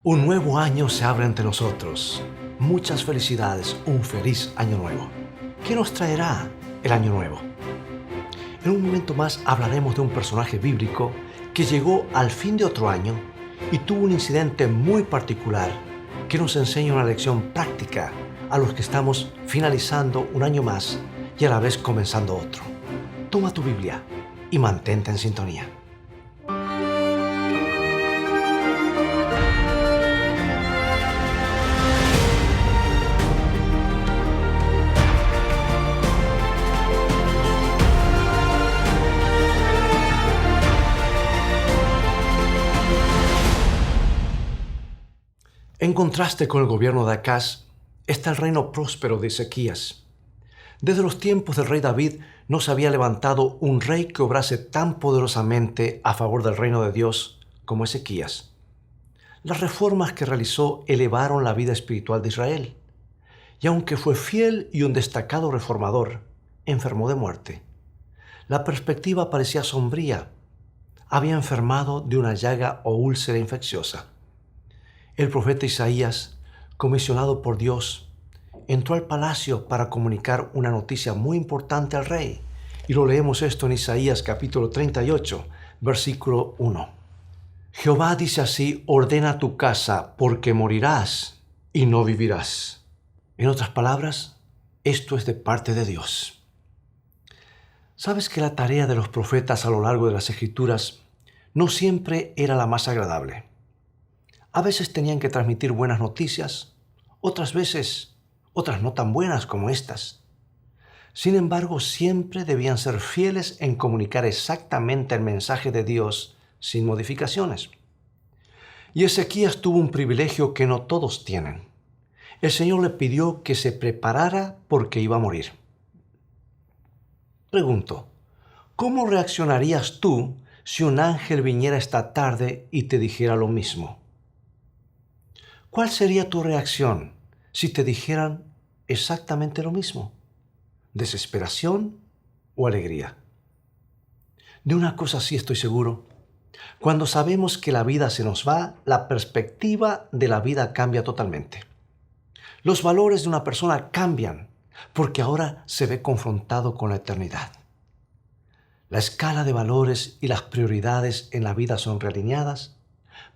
Un nuevo año se abre ante nosotros. Muchas felicidades, un feliz año nuevo. ¿Qué nos traerá el año nuevo? En un momento más hablaremos de un personaje bíblico que llegó al fin de otro año y tuvo un incidente muy particular que nos enseña una lección práctica a los que estamos finalizando un año más y a la vez comenzando otro. Toma tu Biblia y mantente en sintonía. En contraste con el gobierno de Acaz, está el reino próspero de Ezequías. Desde los tiempos del rey David no se había levantado un rey que obrase tan poderosamente a favor del reino de Dios como Ezequías. Las reformas que realizó elevaron la vida espiritual de Israel. Y aunque fue fiel y un destacado reformador, enfermó de muerte. La perspectiva parecía sombría. Había enfermado de una llaga o úlcera infecciosa. El profeta Isaías, comisionado por Dios, entró al palacio para comunicar una noticia muy importante al rey. Y lo leemos esto en Isaías capítulo 38, versículo 1. Jehová dice así: ordena tu casa, porque morirás y no vivirás. En otras palabras, esto es de parte de Dios. ¿Sabes que la tarea de los profetas a lo largo de las Escrituras no siempre era la más agradable? A veces tenían que transmitir buenas noticias, otras veces otras no tan buenas como estas. Sin embargo, siempre debían ser fieles en comunicar exactamente el mensaje de Dios sin modificaciones. Y Ezequías tuvo un privilegio que no todos tienen. El Señor le pidió que se preparara porque iba a morir. Pregunto, ¿cómo reaccionarías tú si un ángel viniera esta tarde y te dijera lo mismo? ¿Cuál sería tu reacción si te dijeran exactamente lo mismo? ¿Desesperación o alegría? De una cosa sí estoy seguro. Cuando sabemos que la vida se nos va, la perspectiva de la vida cambia totalmente. Los valores de una persona cambian porque ahora se ve confrontado con la eternidad. La escala de valores y las prioridades en la vida son realineadas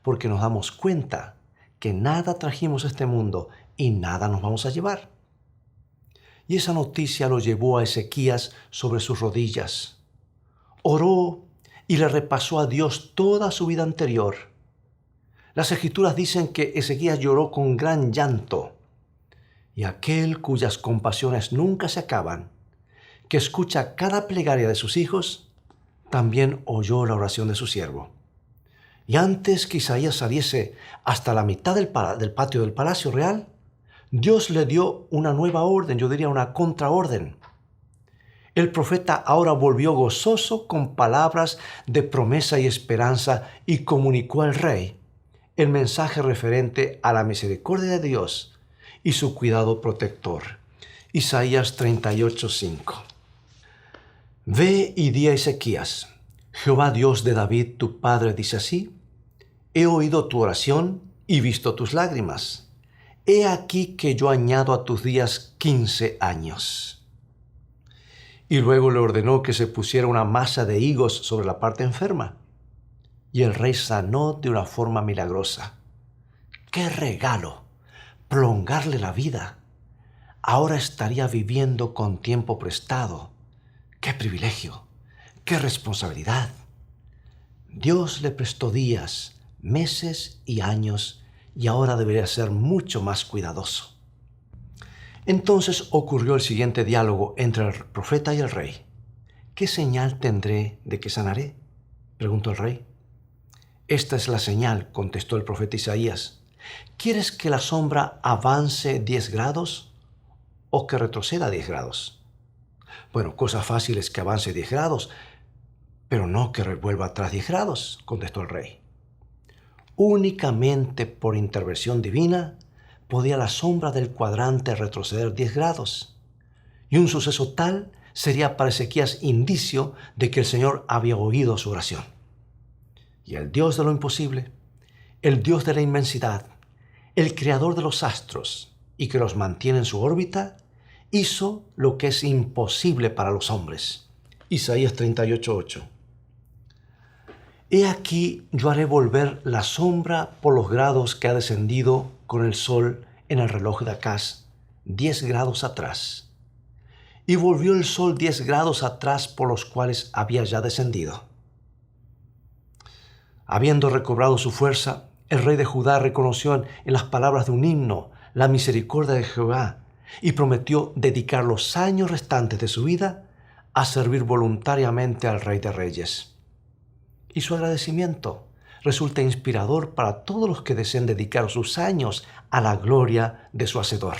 porque nos damos cuenta que nada trajimos a este mundo y nada nos vamos a llevar. Y esa noticia lo llevó a Ezequías sobre sus rodillas. Oró y le repasó a Dios toda su vida anterior. Las Escrituras dicen que Ezequías lloró con gran llanto. Y aquel cuyas compasiones nunca se acaban, que escucha cada plegaria de sus hijos, también oyó la oración de su siervo. Y antes que Isaías saliese hasta la mitad del patio del palacio real, Dios le dio una nueva orden, yo diría una contraorden. El profeta ahora volvió gozoso con palabras de promesa y esperanza y comunicó al rey el mensaje referente a la misericordia de Dios y su cuidado protector. Isaías 38:5. Ve y di a Ezequías: Jehová Dios de David, tu padre, dice así: he oído tu oración y visto tus lágrimas. He aquí que yo añado a tus días 15 años. Y luego le ordenó que se pusiera una masa de higos sobre la parte enferma. Y el rey sanó de una forma milagrosa. ¡Qué regalo! Prolongarle la vida. Ahora estaría viviendo con tiempo prestado. ¡Qué privilegio! ¡Qué responsabilidad! Dios le prestó días, meses y años, y ahora debería ser mucho más cuidadoso. Entonces ocurrió el siguiente diálogo entre el profeta y el rey. ¿Qué señal tendré de que sanaré?, preguntó el rey. Esta es la señal, contestó el profeta Isaías. ¿Quieres que la sombra avance 10 grados o que retroceda 10 grados? Bueno, cosa fácil es que avance 10 grados, pero no que revuelva atrás 10 grados, contestó el rey. Únicamente por intervención divina podía la sombra del cuadrante retroceder 10 grados. Y un suceso tal sería para Ezequías indicio de que el Señor había oído su oración. Y el Dios de lo imposible, el Dios de la inmensidad, el creador de los astros y que los mantiene en su órbita, hizo lo que es imposible para los hombres. Isaías 38:8. He aquí yo haré volver la sombra por los grados que ha descendido con el sol en el reloj de Acaz, 10 grados atrás. Y volvió el sol 10 grados atrás por los cuales había ya descendido. Habiendo recobrado su fuerza, el rey de Judá reconoció en las palabras de un himno la misericordia de Jehová y prometió dedicar los años restantes de su vida a servir voluntariamente al Rey de Reyes. Y su agradecimiento resulta inspirador para todos los que deseen dedicar sus años a la gloria de su Hacedor.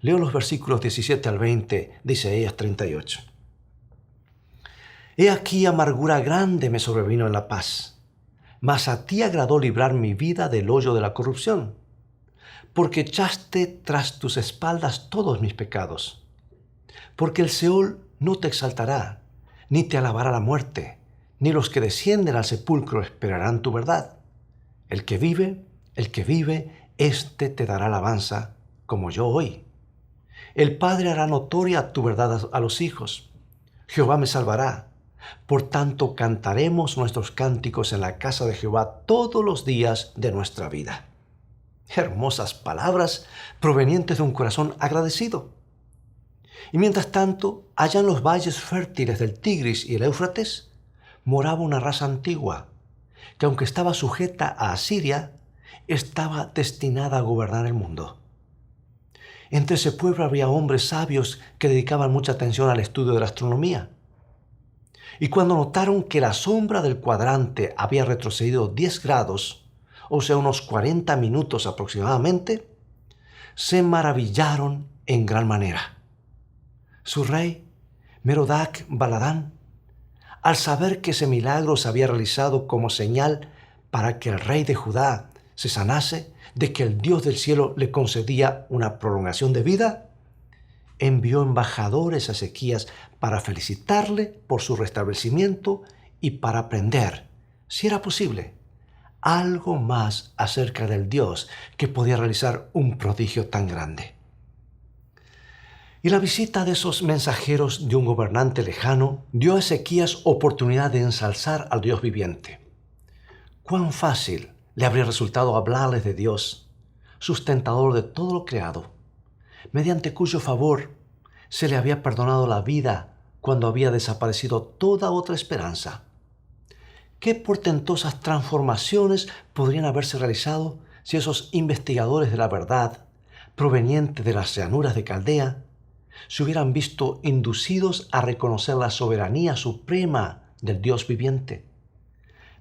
Leo los versículos 17 al 20 de Isaías 38. He aquí amargura grande me sobrevino en la paz, mas a ti agradó librar mi vida del hoyo de la corrupción, porque echaste tras tus espaldas todos mis pecados. Porque el Seol no te exaltará, ni te alabará la muerte, ni los que descienden al sepulcro esperarán tu verdad. El que vive, éste te dará alabanza, como yo hoy. El Padre hará notoria tu verdad a los hijos. Jehová me salvará. Por tanto, cantaremos nuestros cánticos en la casa de Jehová todos los días de nuestra vida. Hermosas palabras provenientes de un corazón agradecido. Y mientras tanto, allá en los valles fértiles del Tigris y el Éufrates, moraba una raza antigua, que aunque estaba sujeta a Asiria, estaba destinada a gobernar el mundo. Entre ese pueblo había hombres sabios que dedicaban mucha atención al estudio de la astronomía. Y cuando notaron que la sombra del cuadrante había retrocedido 10 grados, o sea, unos 40 minutos aproximadamente, se maravillaron en gran manera. Su rey, Merodach Baladán, al saber que ese milagro se había realizado como señal para que el rey de Judá se sanase, de que el Dios del cielo le concedía una prolongación de vida, envió embajadores a Ezequías para felicitarle por su restablecimiento y para aprender, si era posible, algo más acerca del Dios que podía realizar un prodigio tan grande. Y la visita de esos mensajeros de un gobernante lejano dio a Ezequías oportunidad de ensalzar al Dios viviente. Cuán fácil le habría resultado hablarles de Dios, sustentador de todo lo creado, mediante cuyo favor se le había perdonado la vida cuando había desaparecido toda otra esperanza. ¿Qué portentosas transformaciones podrían haberse realizado si esos investigadores de la verdad, provenientes de las llanuras de Caldea, se hubieran visto inducidos a reconocer la soberanía suprema del Dios viviente?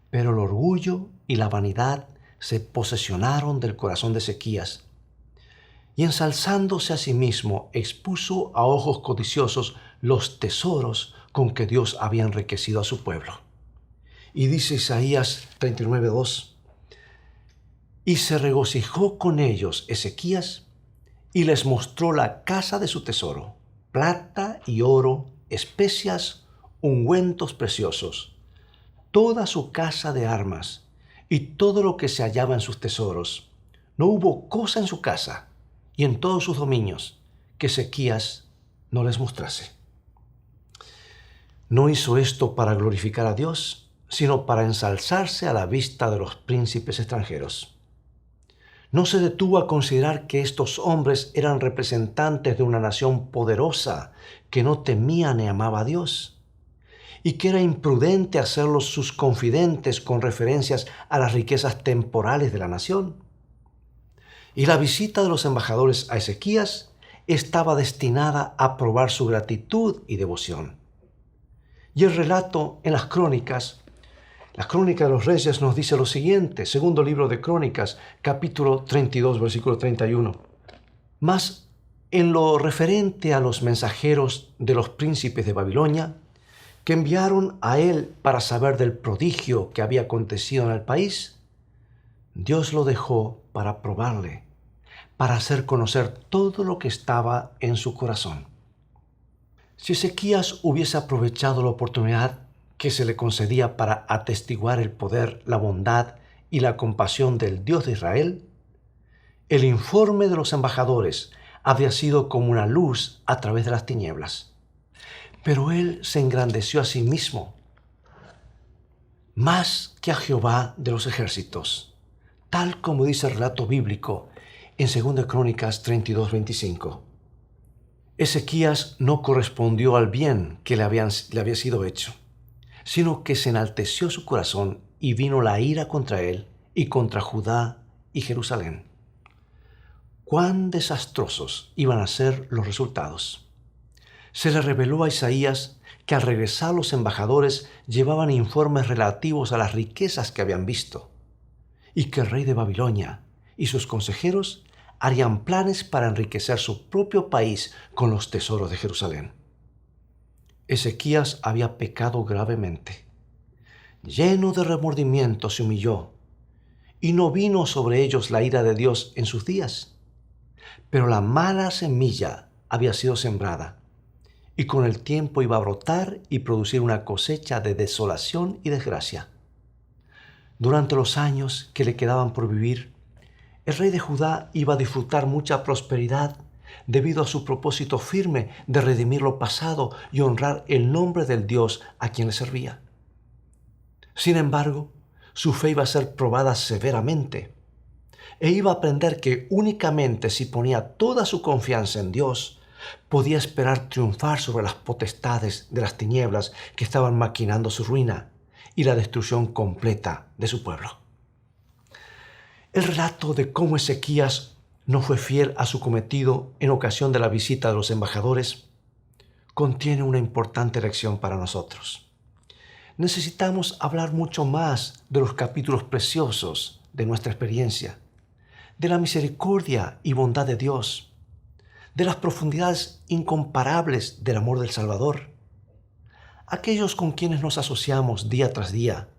Pero el orgullo y la vanidad se posesionaron del corazón de Ezequías, y ensalzándose a sí mismo, expuso a ojos codiciosos los tesoros con que Dios había enriquecido a su pueblo. Y dice Isaías 39:2, y se regocijó con ellos Ezequías, y les mostró la casa de su tesoro, plata y oro, especias, ungüentos preciosos, toda su casa de armas, y todo lo que se hallaba en sus tesoros. No hubo cosa en su casa y en todos sus dominios que Ezequías no les mostrase. No hizo esto para glorificar a Dios, sino para ensalzarse a la vista de los príncipes extranjeros. No se detuvo a considerar que estos hombres eran representantes de una nación poderosa que no temía ni amaba a Dios, y que era imprudente hacerlos sus confidentes con referencias a las riquezas temporales de la nación. Y la visita de los embajadores a Ezequías estaba destinada a probar su gratitud y devoción. Y el relato en las crónicas de los Reyes nos dice lo siguiente, segundo libro de Crónicas, capítulo 32, versículo 31. Mas en lo referente a los mensajeros de los príncipes de Babilonia, que enviaron a él para saber del prodigio que había acontecido en el país, Dios lo dejó para probarle, para hacer conocer todo lo que estaba en su corazón. Si Ezequías hubiese aprovechado la oportunidad que se le concedía para atestiguar el poder, la bondad y la compasión del Dios de Israel, El informe de los embajadores había sido como una luz a través de las tinieblas. Pero él se engrandeció a sí mismo, más que a Jehová de los ejércitos, tal como dice el relato bíblico en 2 Crónicas 32:25. Ezequías no correspondió al bien que le había sido hecho, sino que se enalteció su corazón y vino la ira contra él y contra Judá y Jerusalén. Cuán desastrosos iban a ser los resultados. Se le reveló a Isaías que al regresar los embajadores llevaban informes relativos a las riquezas que habían visto, y que el rey de Babilonia y sus consejeros harían planes para enriquecer su propio país con los tesoros de Jerusalén. Ezequías había pecado gravemente. Lleno de remordimiento se humilló, y no vino sobre ellos la ira de Dios en sus días. Pero la mala semilla había sido sembrada, y con el tiempo iba a brotar y producir una cosecha de desolación y desgracia. Durante los años que le quedaban por vivir, el rey de Judá iba a disfrutar mucha prosperidad debido a su propósito firme de redimir lo pasado y honrar el nombre del Dios a quien le servía. Sin embargo, su fe iba a ser probada severamente, e iba a aprender que únicamente si ponía toda su confianza en Dios, podía esperar triunfar sobre las potestades de las tinieblas que estaban maquinando su ruina y la destrucción completa de su pueblo. El relato de cómo Ezequías no fue fiel a su cometido en ocasión de la visita de los embajadores contiene una importante lección para nosotros. Necesitamos hablar mucho más de los capítulos preciosos de nuestra experiencia, de la misericordia y bondad de Dios, de las profundidades incomparables del amor del Salvador. Aquellos con quienes nos asociamos día tras día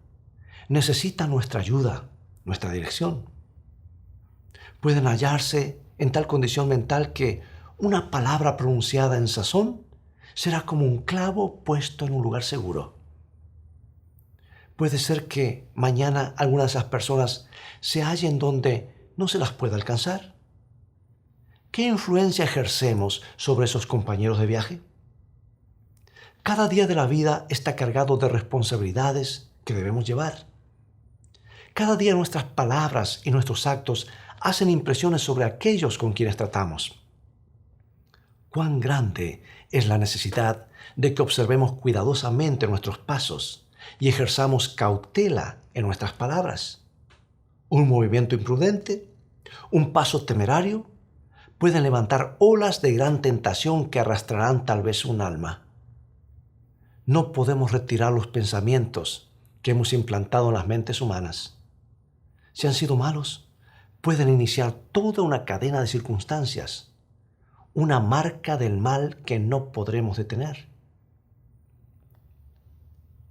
necesitan nuestra ayuda, nuestra dirección. Pueden hallarse en tal condición mental que una palabra pronunciada en sazón será como un clavo puesto en un lugar seguro. Puede ser que mañana algunas de esas personas se hallen donde no se las pueda alcanzar. ¿Qué influencia ejercemos sobre esos compañeros de viaje? Cada día de la vida está cargado de responsabilidades que debemos llevar. Cada día nuestras palabras y nuestros actos hacen impresiones sobre aquellos con quienes tratamos. Cuán grande es la necesidad de que observemos cuidadosamente nuestros pasos y ejerzamos cautela en nuestras palabras. Un movimiento imprudente, un paso temerario, pueden levantar olas de gran tentación que arrastrarán tal vez un alma. No podemos retirar los pensamientos que hemos implantado en las mentes humanas. Si han sido malos, pueden iniciar toda una cadena de circunstancias, una marca del mal que no podremos detener.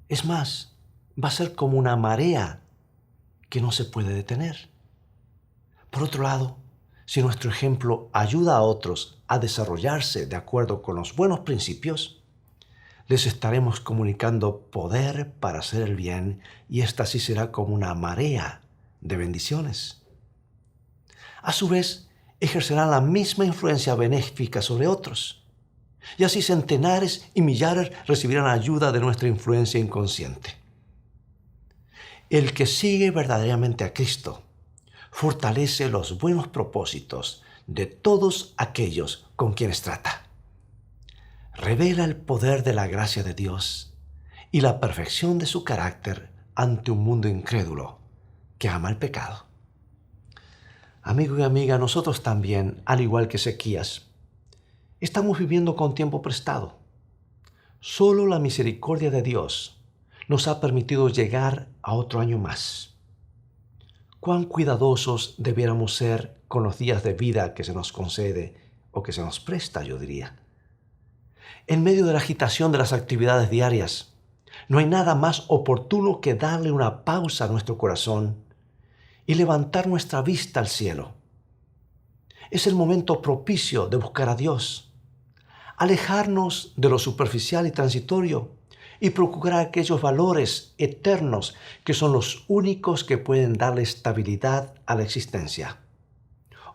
Es más, va a ser como una marea que no se puede detener. Por otro lado, si nuestro ejemplo ayuda a otros a desarrollarse de acuerdo con los buenos principios, les estaremos comunicando poder para hacer el bien, y esta sí será como una marea de bendiciones. A su vez, ejercerán la misma influencia benéfica sobre otros, y así centenares y millares recibirán ayuda de nuestra influencia inconsciente. El que sigue verdaderamente a Cristo fortalece los buenos propósitos de todos aquellos con quienes trata. Revela el poder de la gracia de Dios y la perfección de su carácter ante un mundo incrédulo que ama el pecado. Amigo y amiga, nosotros también, al igual que Ezequías, estamos viviendo con tiempo prestado. Solo la misericordia de Dios nos ha permitido llegar a otro año más. Cuán cuidadosos debiéramos ser con los días de vida que se nos concede o que se nos presta, yo diría. En medio de la agitación de las actividades diarias, no hay nada más oportuno que darle una pausa a nuestro corazón y levantar nuestra vista al cielo. Es el momento propicio de buscar a Dios, alejarnos de lo superficial y transitorio y procurar aquellos valores eternos que son los únicos que pueden darle estabilidad a la existencia.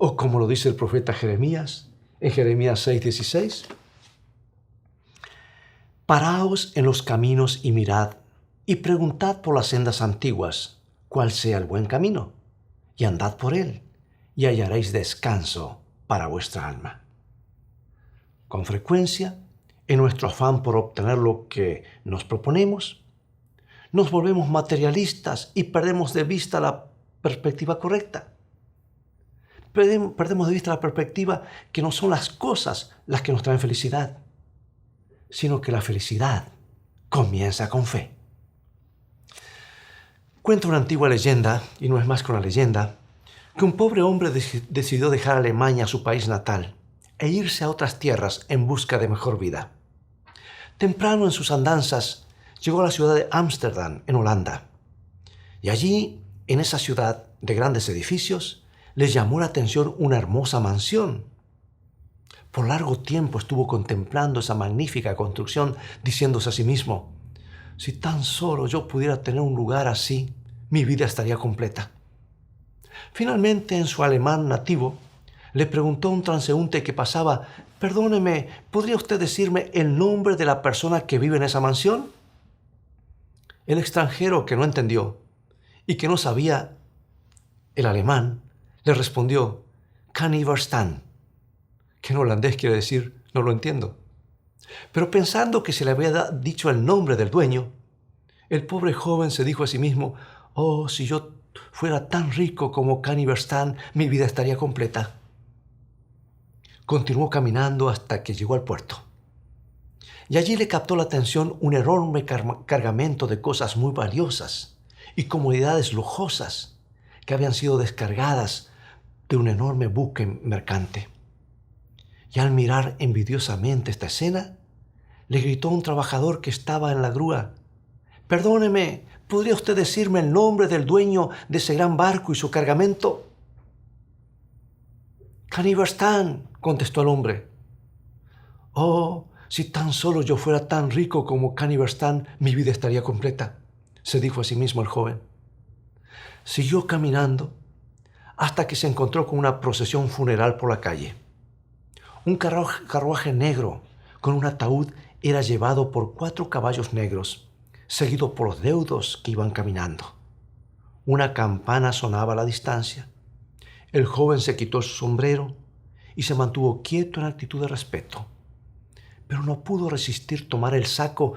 O como lo dice el profeta Jeremías, en Jeremías 6:16, paraos en los caminos y mirad, y preguntad por las sendas antiguas, cuál sea el buen camino, y andad por él, y hallaréis descanso para vuestra alma. Con frecuencia, en nuestro afán por obtener lo que nos proponemos, nos volvemos materialistas y perdemos de vista la perspectiva correcta. Perdemos de vista la perspectiva que no son las cosas las que nos traen felicidad, sino que la felicidad comienza con fe. Cuenta una antigua leyenda, y no es más que una leyenda, que un pobre hombre decidió dejar Alemania, su país natal, e irse a otras tierras en busca de mejor vida. Temprano en sus andanzas llegó a la ciudad de Ámsterdam, en Holanda, y allí, en esa ciudad de grandes edificios, les llamó la atención una hermosa mansión. Por largo tiempo estuvo contemplando esa magnífica construcción, diciéndose a sí mismo, si tan solo yo pudiera tener un lugar así, mi vida estaría completa. Finalmente, en su alemán nativo, le preguntó a un transeúnte que pasaba, perdóneme, ¿podría usted decirme el nombre de la persona que vive en esa mansión? El extranjero, que no entendió y que no sabía el alemán, le respondió, kan niet verstaan, que en holandés quiere decir, no lo entiendo. Pero pensando que se le había dicho el nombre del dueño, el pobre joven se dijo a sí mismo, oh, si yo fuera tan rico como kan niet verstaan, mi vida estaría completa. Continuó caminando hasta que llegó al puerto. Y allí le captó la atención un enorme cargamento de cosas muy valiosas y comodidades lujosas que habían sido descargadas de un enorme buque mercante. Y al mirar envidiosamente esta escena, le gritó a un trabajador que estaba en la grúa, perdóneme, ¿podría usted decirme el nombre del dueño de ese gran barco y su cargamento? Kan niet verstaan, contestó el hombre. Oh, si tan solo yo fuera tan rico como kan niet verstaan, mi vida estaría completa, se dijo a sí mismo el joven. Siguió caminando hasta que se encontró con una procesión funeral por la calle. Un carruaje negro con un ataúd era llevado por 4 caballos negros, seguido por los deudos que iban caminando. Una campana sonaba a la distancia. El joven se quitó su sombrero y se mantuvo quieto en actitud de respeto. Pero no pudo resistir tomar el saco,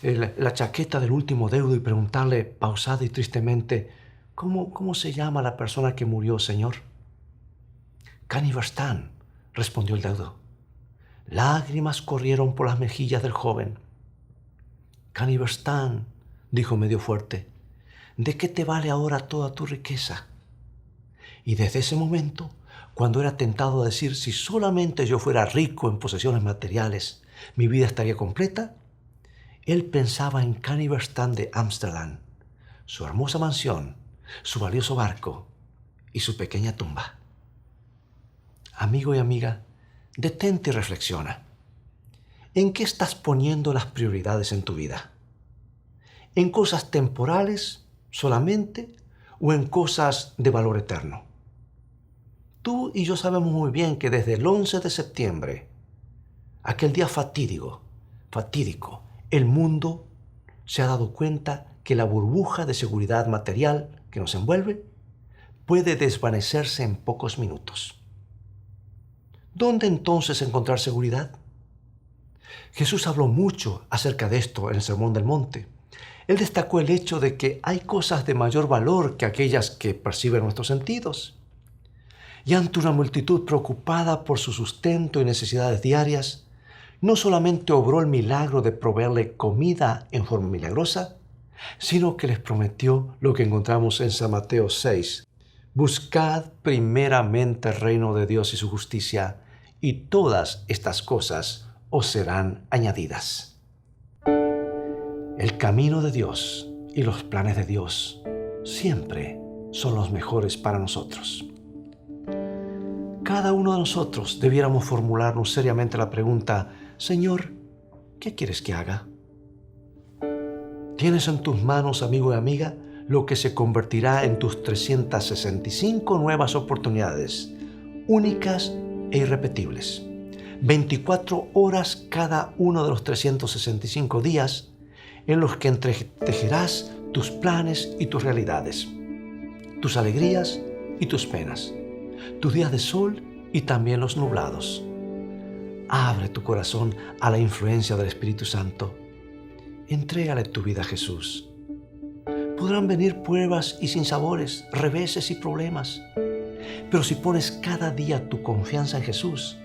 la chaqueta del último deudo y preguntarle pausada y tristemente, ¿Cómo se llama la persona que murió, señor? Kan niet verstaan, respondió el deudo. Lágrimas corrieron por las mejillas del joven. Kan niet verstaan, dijo medio fuerte, ¿de qué te vale ahora toda tu riqueza? Y desde ese momento, cuando era tentado a decir si solamente yo fuera rico en posesiones materiales, mi vida estaría completa, él pensaba en Kan niet verstaan de Ámsterdam, su hermosa mansión, su valioso barco y su pequeña tumba. Amigo y amiga, detente y reflexiona. ¿En qué estás poniendo las prioridades en tu vida? ¿En cosas temporales solamente o en cosas de valor eterno? Tú y yo sabemos muy bien que desde el 11 de septiembre, aquel día fatídico, el mundo se ha dado cuenta que la burbuja de seguridad material que nos envuelve puede desvanecerse en pocos minutos. ¿Dónde entonces encontrar seguridad? Jesús habló mucho acerca de esto en el Sermón del Monte. Él destacó el hecho de que hay cosas de mayor valor que aquellas que perciben nuestros sentidos. Y ante una multitud preocupada por su sustento y necesidades diarias, no solamente obró el milagro de proveerle comida en forma milagrosa, sino que les prometió lo que encontramos en San Mateo 6. Buscad primeramente el reino de Dios y su justicia, y todas estas cosas os serán añadidas. El camino de Dios y los planes de Dios siempre son los mejores para nosotros. Cada uno de nosotros debiéramos formularnos seriamente la pregunta, Señor, ¿qué quieres que haga? Tienes en tus manos, amigo y amiga, lo que se convertirá en tus 365 nuevas oportunidades, únicas e irrepetibles. 24 horas cada uno de los 365 días en los que entretejerás tus planes y tus realidades, tus alegrías y tus penas, tus días de sol y también los nublados. Abre tu corazón a la influencia del Espíritu Santo. Entrégale tu vida a Jesús. Podrán venir pruebas y sinsabores, reveses y problemas, pero si pones cada día tu confianza en Jesús,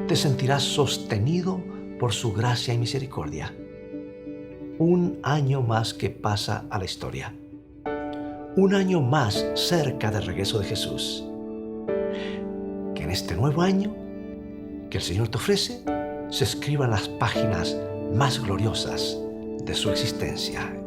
te sentirás sostenido por su gracia y misericordia. Un año más que pasa a la historia. Un año más cerca del regreso de Jesús. Que en este nuevo año que el Señor te ofrece se escriban las páginas más gloriosas de su existencia.